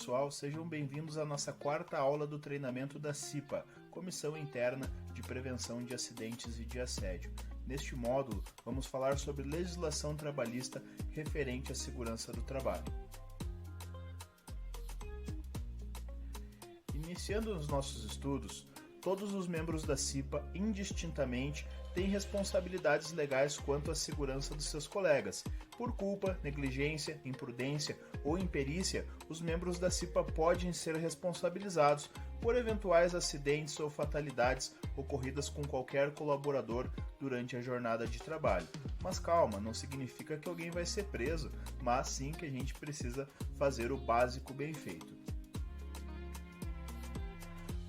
pessoal, sejam bem-vindos à nossa quarta aula do treinamento da CIPA, Comissão Interna de Prevenção de Acidentes e de Assédio. Neste módulo, vamos falar sobre legislação trabalhista referente à segurança do trabalho. Iniciando os nossos estudos, todos os membros da CIPA, indistintamente, têm responsabilidades legais quanto à segurança dos seus colegas. Por culpa, negligência, imprudência ou imperícia, os membros da CIPA podem ser responsabilizados por eventuais acidentes ou fatalidades ocorridas com qualquer colaborador durante a jornada de trabalho. Mas calma, não significa que alguém vai ser preso, mas sim que a gente precisa fazer o básico bem feito.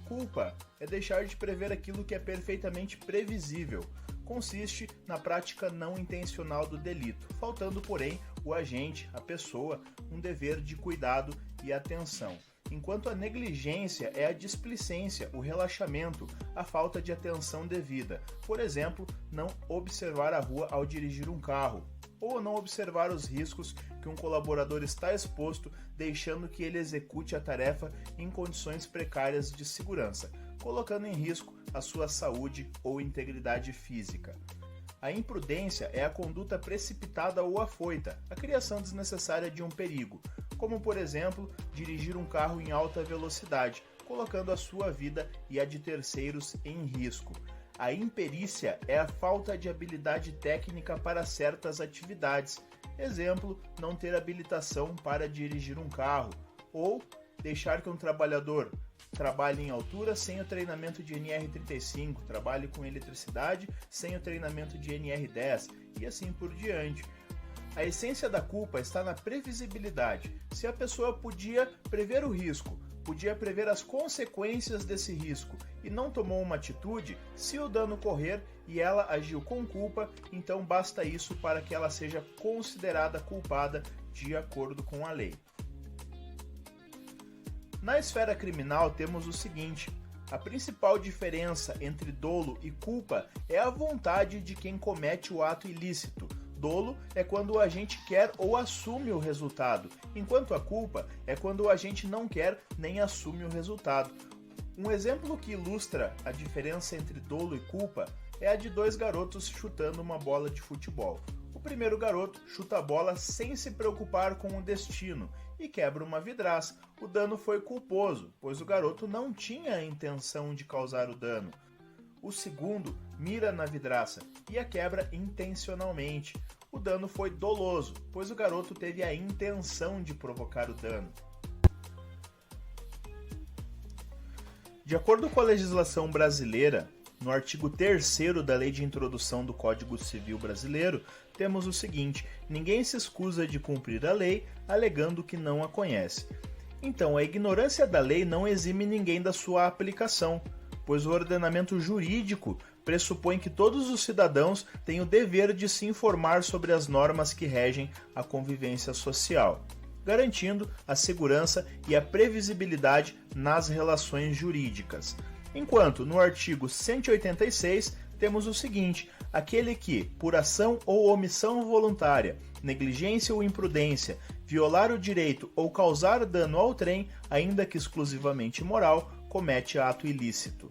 Culpa é deixar de prever aquilo que é perfeitamente previsível. Consiste na prática não intencional do delito, faltando, porém, o agente, a pessoa, um dever de cuidado e atenção. Enquanto a negligência é a displicência, o relaxamento, a falta de atenção devida. Por exemplo, não observar a rua ao dirigir um carro, ou não observar os riscos que um colaborador está exposto, deixando que ele execute a tarefa em condições precárias de segurança, colocando em risco a sua saúde ou integridade física. A imprudência é a conduta precipitada ou afoita, a criação desnecessária de um perigo, como por exemplo, dirigir um carro em alta velocidade, colocando a sua vida e a de terceiros em risco. A imperícia é a falta de habilidade técnica para certas atividades. Exemplo, não ter habilitação para dirigir um carro, ou deixar que um trabalhador trabalhe em altura sem o treinamento de NR35, trabalhe com eletricidade sem o treinamento de NR10 e assim por diante. A essência da culpa está na previsibilidade. Se a pessoa podia prever o risco, podia prever as consequências desse risco e não tomou uma atitude, se o dano ocorrer e ela agiu com culpa, então basta isso para que ela seja considerada culpada de acordo com a lei. Na esfera criminal temos o seguinte: a principal diferença entre dolo e culpa é a vontade de quem comete o ato ilícito. Dolo é quando o agente quer ou assume o resultado, enquanto a culpa é quando o agente não quer nem assume o resultado. Um exemplo que ilustra a diferença entre dolo e culpa é a de dois garotos chutando uma bola de futebol. O primeiro garoto chuta a bola sem se preocupar com o destino e quebra uma vidraça. O dano foi culposo, pois o garoto não tinha a intenção de causar o dano. O segundo mira na vidraça e a quebra intencionalmente. O dano foi doloso, pois o garoto teve a intenção de provocar o dano. De acordo com a legislação brasileira, no artigo 3º da Lei de Introdução do Código Civil Brasileiro, temos o seguinte: ninguém se escusa de cumprir a lei alegando que não a conhece. Então, a ignorância da lei não exime ninguém da sua aplicação, pois o ordenamento jurídico pressupõe que todos os cidadãos têm o dever de se informar sobre as normas que regem a convivência social, garantindo a segurança e a previsibilidade nas relações jurídicas. Enquanto no artigo 186 temos o seguinte: aquele que, por ação ou omissão voluntária, negligência ou imprudência, violar o direito ou causar dano ao trem, ainda que exclusivamente moral, comete ato ilícito.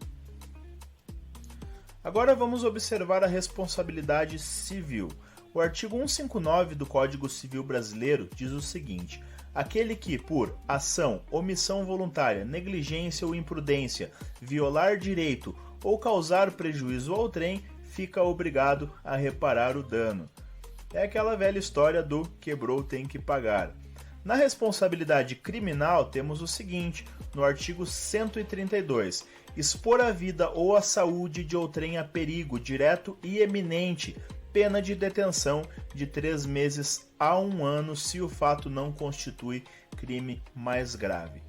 Agora vamos observar a responsabilidade civil. O artigo 159 do Código Civil Brasileiro diz o seguinte: aquele que, por ação, omissão voluntária, negligência ou imprudência, violar direito ou causar prejuízo ao trem, fica obrigado a reparar o dano. É aquela velha história do quebrou tem que pagar. Na responsabilidade criminal temos o seguinte, no artigo 132, expor a vida ou a saúde de outrem a perigo direto e eminente, pena de detenção de 3 meses a 1 ano se o fato não constitui crime mais grave.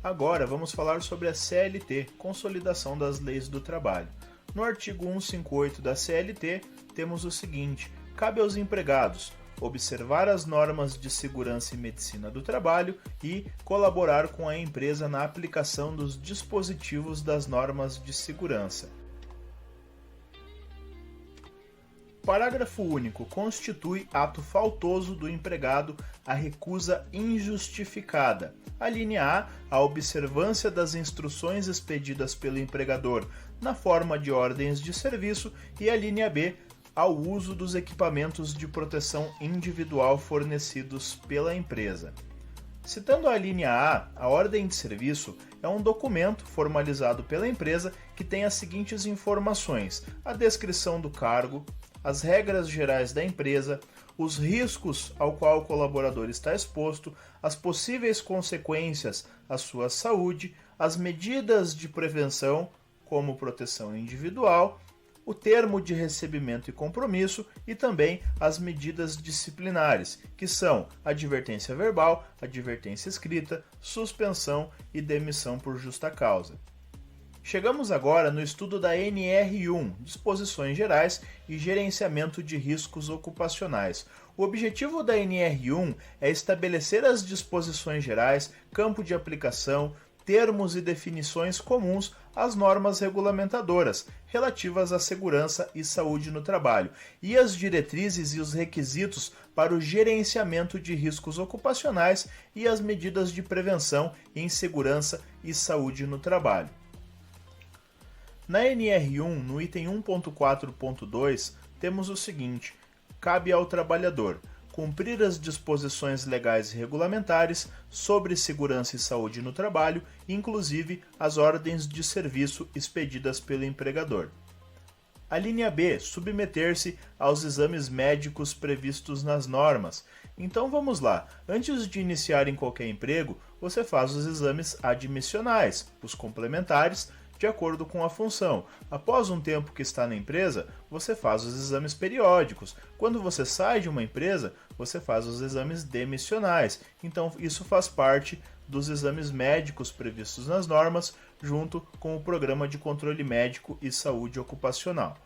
Agora vamos falar sobre a CLT, Consolidação das Leis do Trabalho. No artigo 158 da CLT temos o seguinte: cabe aos empregados observar as normas de segurança e medicina do trabalho e colaborar com a empresa na aplicação dos dispositivos das normas de segurança. parágrafo único constitui ato faltoso do empregado a recusa injustificada. A linha A, a observância das instruções expedidas pelo empregador na forma de ordens de serviço, e a linha B, ao uso dos equipamentos de proteção individual fornecidos pela empresa. Citando a linha A, a ordem de serviço é um documento formalizado pela empresa que tem as seguintes informações: a descrição do cargo, as regras gerais da empresa, os riscos ao qual o colaborador está exposto, as possíveis consequências à sua saúde, as medidas de prevenção, como proteção individual, o termo de recebimento e compromisso e também as medidas disciplinares, que são advertência verbal, advertência escrita, suspensão e demissão por justa causa. Chegamos agora no estudo da NR1, Disposições Gerais e Gerenciamento de Riscos Ocupacionais. O objetivo da NR1 é estabelecer as disposições gerais, campo de aplicação, termos e definições comuns às normas regulamentadoras relativas à segurança e saúde no trabalho e as diretrizes e os requisitos para o gerenciamento de riscos ocupacionais e as medidas de prevenção em segurança e saúde no trabalho. Na NR1, no item 1.4.2, temos o seguinte: cabe ao trabalhador cumprir as disposições legais e regulamentares sobre segurança e saúde no trabalho, inclusive as ordens de serviço expedidas pelo empregador. A linha B, submeter-se aos exames médicos previstos nas normas. Então vamos lá, antes de iniciar em qualquer emprego, você faz os exames admissionais, os complementares, de acordo com a função. Após um tempo que está na empresa, você faz os exames periódicos. Quando você sai de uma empresa, você faz os exames demissionais. Então, isso faz parte dos exames médicos previstos nas normas, junto com o Programa de Controle Médico e Saúde Ocupacional.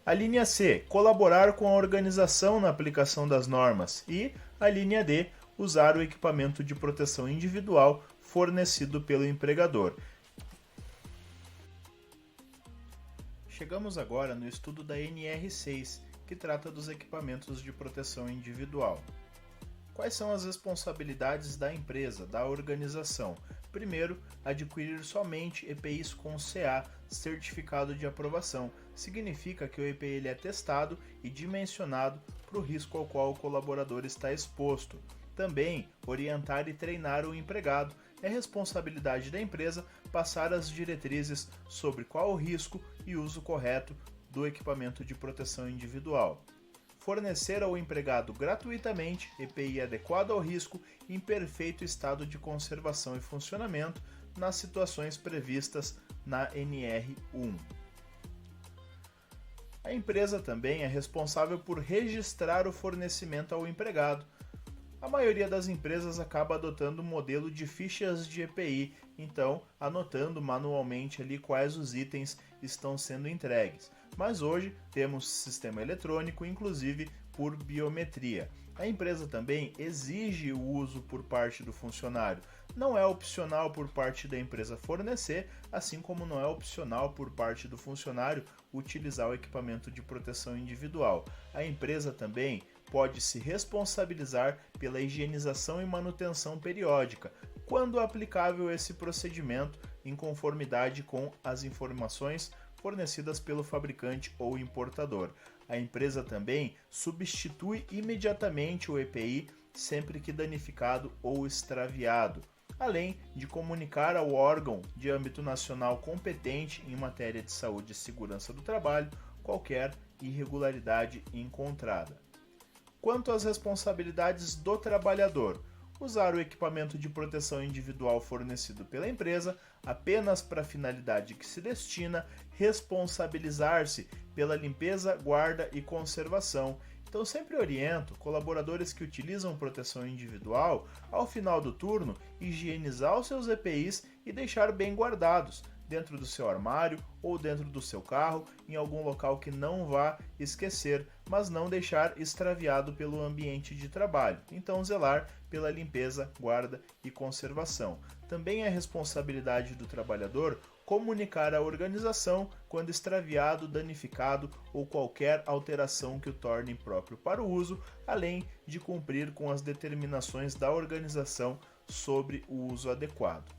A linha C, colaborar com a organização na aplicação das normas. E a linha D, usar o equipamento de proteção individual fornecido pelo empregador. Chegamos agora no estudo da NR6, que trata dos equipamentos de proteção individual. Quais são as responsabilidades da empresa, da organização? Primeiro, adquirir somente EPIs com CA, certificado de aprovação. Significa que o EPI ele é testado e dimensionado para o risco ao qual o colaborador está exposto. Também, orientar e treinar o empregado. É responsabilidade da empresa passar as diretrizes sobre qual o risco e uso correto do equipamento de proteção individual. Fornecer ao empregado gratuitamente EPI adequado ao risco e em perfeito estado de conservação e funcionamento nas situações previstas na NR1. A empresa também é responsável por registrar o fornecimento ao empregado. A maioria das empresas acaba adotando um modelo de fichas de EPI, então anotando manualmente ali quais os itens estão sendo entregues. Mas hoje temos sistema eletrônico, inclusive por biometria. A empresa também exige o uso por parte do funcionário. Não é opcional por parte da empresa fornecer, assim como não é opcional por parte do funcionário utilizar o equipamento de proteção individual. A empresa também pode se responsabilizar pela higienização e manutenção periódica, quando aplicável esse procedimento em conformidade com as informações fornecidas pelo fabricante ou importador. A empresa também substitui imediatamente o EPI sempre que danificado ou extraviado, além de comunicar ao órgão de âmbito nacional competente em matéria de saúde e segurança do trabalho qualquer irregularidade encontrada. Quanto às responsabilidades do trabalhador, usar o equipamento de proteção individual fornecido pela empresa apenas para a finalidade que se destina, responsabilizar-se pela limpeza, guarda e conservação. Então sempre oriento colaboradores que utilizam proteção individual, ao final do turno, higienizar os seus EPIs e deixar bem guardados, dentro do seu armário ou dentro do seu carro, em algum local que não vá esquecer, mas não deixar extraviado pelo ambiente de trabalho. Então zelar pela limpeza, guarda e conservação. Também é responsabilidade do trabalhador comunicar à organização quando extraviado, danificado ou qualquer alteração que o torne impróprio para o uso, além de cumprir com as determinações da organização sobre o uso adequado.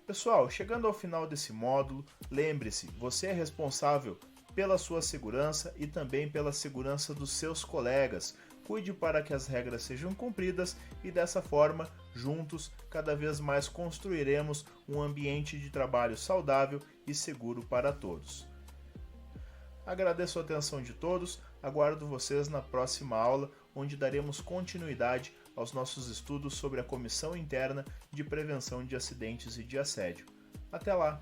Pessoal, chegando ao final desse módulo, lembre-se, você é responsável pela sua segurança e também pela segurança dos seus colegas. Cuide para que as regras sejam cumpridas e dessa forma, juntos, cada vez mais construiremos um ambiente de trabalho saudável e seguro para todos. Agradeço a atenção de todos, aguardo vocês na próxima aula, onde daremos continuidade aos nossos estudos sobre a Comissão Interna de Prevenção de Acidentes e de Assédio. Até lá!